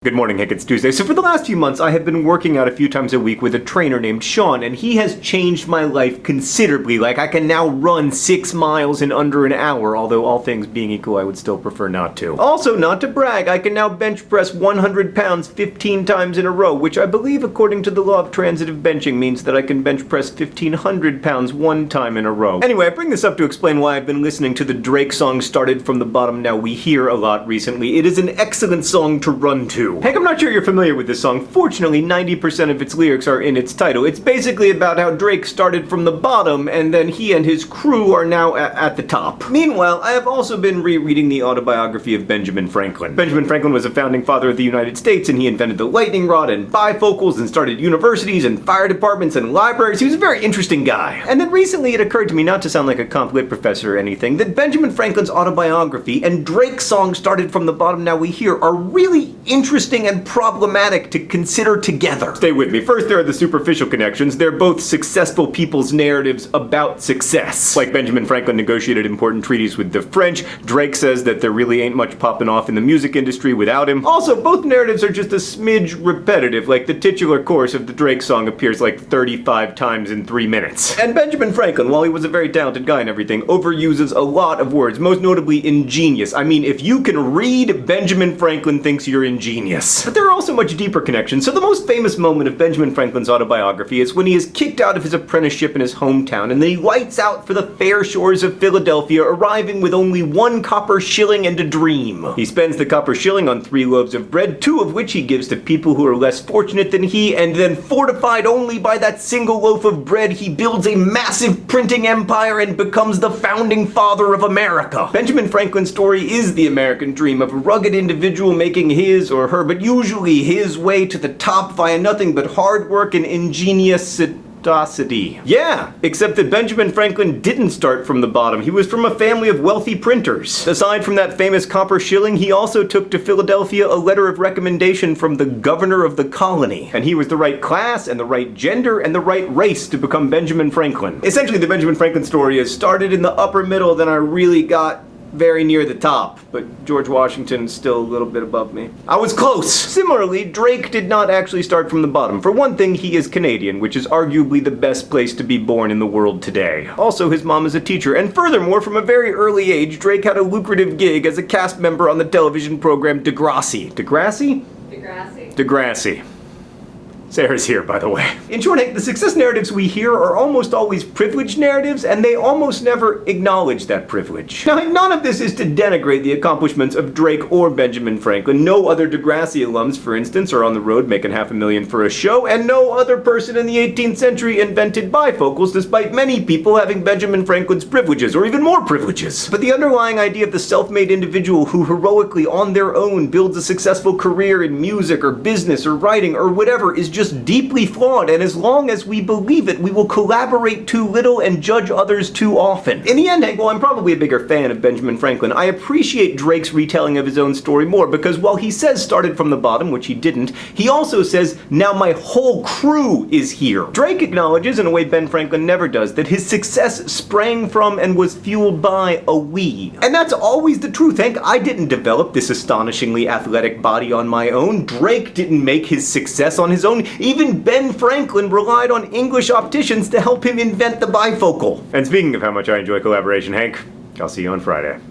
Good morning, Hank. It's Tuesday. So for the last few months, I have been working out a few times a week with a trainer named Sean, and he has changed my life considerably. Like, I can now run 6 miles in under an hour, although all things being equal, I would still prefer not to. Also, not to brag, I can now bench press 100 pounds 15 times in a row, which I believe, according to the law of transitive benching, means that I can bench press 1,500 pounds one time in a row. Anyway, I bring this up to explain why I've been listening to the Drake song Started From the Bottom Now We Hear a lot recently. It is an excellent song to run to. Hank, I'm not sure you're familiar with this song. Fortunately, 90% of its lyrics are in its title. It's basically about how Drake started from the bottom, and then he and his crew are now at the top. Meanwhile, I have also been rereading the autobiography of Benjamin Franklin. Benjamin Franklin was a founding father of the United States, and he invented the lightning rod and bifocals and started universities and fire departments and libraries. He was a very interesting guy. And then recently it occurred to me, not to sound like a comp lit professor or anything, that Benjamin Franklin's autobiography and Drake's song Started From the Bottom Now We Hear are really interesting and problematic to consider together. Stay with me. First, there are the superficial connections. They're both successful people's narratives about success. Like Benjamin Franklin negotiated important treaties with the French, Drake says that there really ain't much popping off in the music industry without him. Also, both narratives are just a smidge repetitive, like the titular chorus of the Drake song appears like 35 times in 3 minutes. And Benjamin Franklin, while he was a very talented guy and everything, overuses a lot of words, most notably ingenious. I mean, if you can read, Benjamin Franklin thinks you're ingenious. But there are also much deeper connections. So the most famous moment of Benjamin Franklin's autobiography is when he is kicked out of his apprenticeship in his hometown, and then he lights out for the fair shores of Philadelphia, arriving with only 1 copper shilling and a dream. He spends the copper shilling on 3 loaves of bread, 2 of which he gives to people who are less fortunate than he, and then, fortified only by that single loaf of bread, he builds a massive printing empire and becomes the founding father of America. Benjamin Franklin's story is the American dream of a rugged individual making his or her, but usually his way to the top via nothing but hard work and ingeniosity. Yeah, except that Benjamin Franklin didn't start from the bottom. He was from a family of wealthy printers. Aside from that famous copper shilling, he also took to Philadelphia a letter of recommendation from the governor of the colony. And he was the right class and the right gender and the right race to become Benjamin Franklin. Essentially, the Benjamin Franklin story is started in the upper middle, then I really got very near the top, but George Washington's still a little bit above me. I was close! Similarly, Drake did not actually start from the bottom. For one thing, he is Canadian, which is arguably the best place to be born in the world today. Also, his mom is a teacher, and furthermore, from a very early age, Drake had a lucrative gig as a cast member on the television program Degrassi. Degrassi? Degrassi. Degrassi. Sarah's here, by the way. In short, Hank, the success narratives we hear are almost always privileged narratives, and they almost never acknowledge that privilege. Now, none of this is to denigrate the accomplishments of Drake or Benjamin Franklin. No other Degrassi alums, for instance, are on the road making $500,000 for a show, and no other person in the 18th century invented bifocals, despite many people having Benjamin Franklin's privileges, or even more privileges. But the underlying idea of the self-made individual who heroically, on their own, builds a successful career in music, or business, or writing, or whatever is just deeply flawed, and as long as we believe it, we will collaborate too little and judge others too often. In the end, Hank, while I'm probably a bigger fan of Benjamin Franklin, I appreciate Drake's retelling of his own story more, because while he says started from the bottom, which he didn't, he also says, now my whole crew is here. Drake acknowledges, in a way Ben Franklin never does, that his success sprang from and was fueled by a we. And that's always the truth, Hank. I didn't develop this astonishingly athletic body on my own. Drake didn't make his success on his own. Even Ben Franklin relied on English opticians to help him invent the bifocal. And speaking of how much I enjoy collaboration, Hank, I'll see you on Friday.